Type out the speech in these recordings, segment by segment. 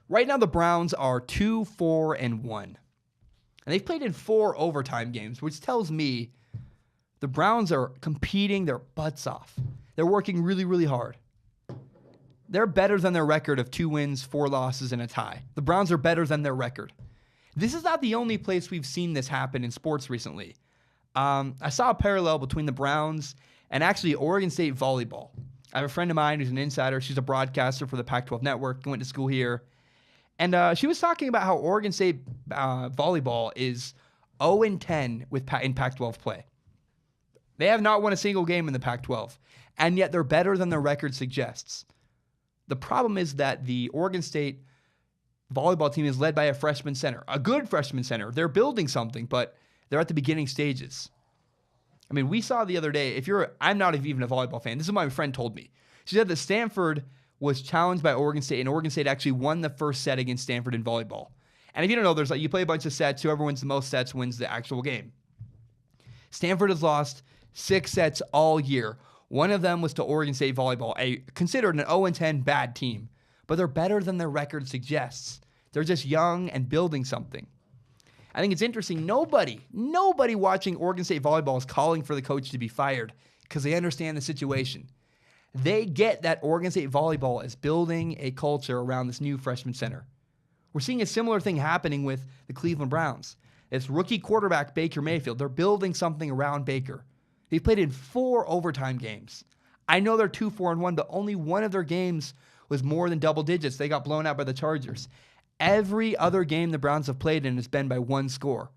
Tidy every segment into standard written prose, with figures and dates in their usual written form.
Right now, the Browns are 2-4-1. And they've played in 4 overtime games, which tells me the Browns are competing their butts off. They're working really, really hard. They're better than their record of 2 wins, 4 losses, and a tie. The Browns are better than their record. This is not the only place we've seen this happen in sports recently. I saw a parallel between the Browns and actually Oregon State volleyball. I have a friend of mine who's an insider. She's a broadcaster for the Pac-12 network, went to school here. And she was talking about how Oregon State volleyball is 0-10 in Pac-12 play. They have not won a single game in the Pac-12, and yet they're better than their record suggests. The problem is that the Oregon State volleyball team is led by a freshman center, a good freshman center. They're building something, but they're at the beginning stages. I mean, we saw the other day, I'm not even a volleyball fan. This is what my friend told me. She said that Stanford was challenged by Oregon State, and Oregon State actually won the first set against Stanford in volleyball. And if you don't know, you play a bunch of sets. Whoever wins the most sets wins the actual game. Stanford has lost 6 sets all year. One of them was to Oregon State volleyball, considered an 0-10 bad team. But they're better than their record suggests. They're just young and building something. I think it's interesting. Nobody watching Oregon State volleyball is calling for the coach to be fired because they understand the situation. They get that Oregon State volleyball is building a culture around this new freshman center. We're seeing a similar thing happening with the Cleveland Browns. It's rookie quarterback Baker Mayfield. They're building something around Baker. They've played in 4 overtime games. I know they're 2-4-1, but only one of their games was more than double digits. They got blown out by the Chargers. Every other game the Browns have played in has been by 1 score.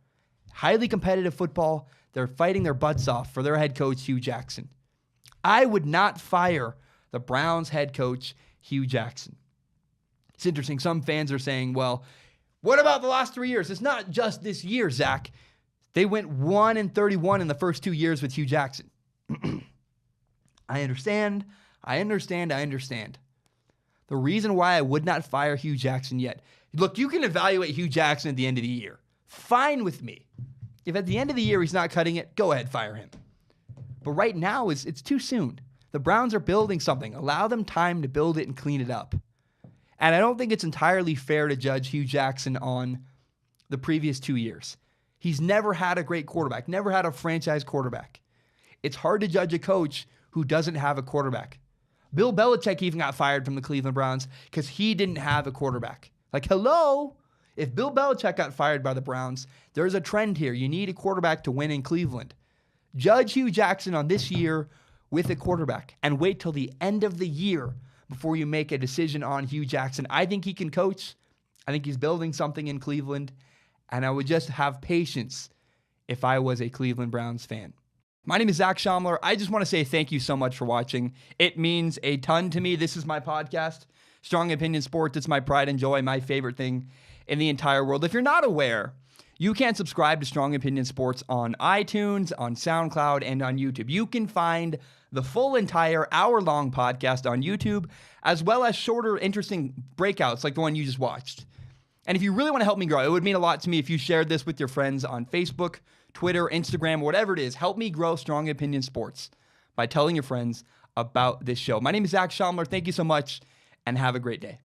Highly competitive football. They're fighting their butts off for their head coach, Hue Jackson. I would not fire the Browns head coach, Hue Jackson. It's interesting. Some fans are saying, well, what about the last 3 years? It's not just this year, Zach. They went 1-31 in the first 2 years with Hue Jackson. I understand. The reason why I would not fire Hue Jackson yet. Look, you can evaluate Hue Jackson at the end of the year. Fine with me. If at the end of the year he's not cutting it, go ahead, fire him. But right now, it's too soon. The Browns are building something. Allow them time to build it and clean it up. And I don't think it's entirely fair to judge Hue Jackson on the previous 2 years. He's never had a great quarterback, never had a franchise quarterback. It's hard to judge a coach who doesn't have a quarterback. Bill Belichick even got fired from the Cleveland Browns because he didn't have a quarterback. Like, hello? If Bill Belichick got fired by the Browns, there's a trend here. You need a quarterback to win in Cleveland. Judge Hue Jackson on this year with a quarterback and wait till the end of the year before you make a decision on Hue Jackson. I think he can coach. I think he's building something in Cleveland. And I would just have patience if I was a Cleveland Browns fan. My name is Zach Schaumler. I just want to say thank you so much for watching. It means a ton to me. This is my podcast, Strong Opinion Sports. It's my pride and joy, my favorite thing in the entire world. If you're not aware, you can subscribe to Strong Opinion Sports on iTunes, on SoundCloud, and on YouTube. You can find the full entire hour-long podcast on YouTube, as well as shorter, interesting breakouts like the one you just watched. And if you really want to help me grow, it would mean a lot to me if you shared this with your friends on Facebook, Twitter, Instagram, whatever it is. Help me grow Strong Opinion Sports by telling your friends about this show. My name is Zach Schaumler. Thank you so much, and have a great day.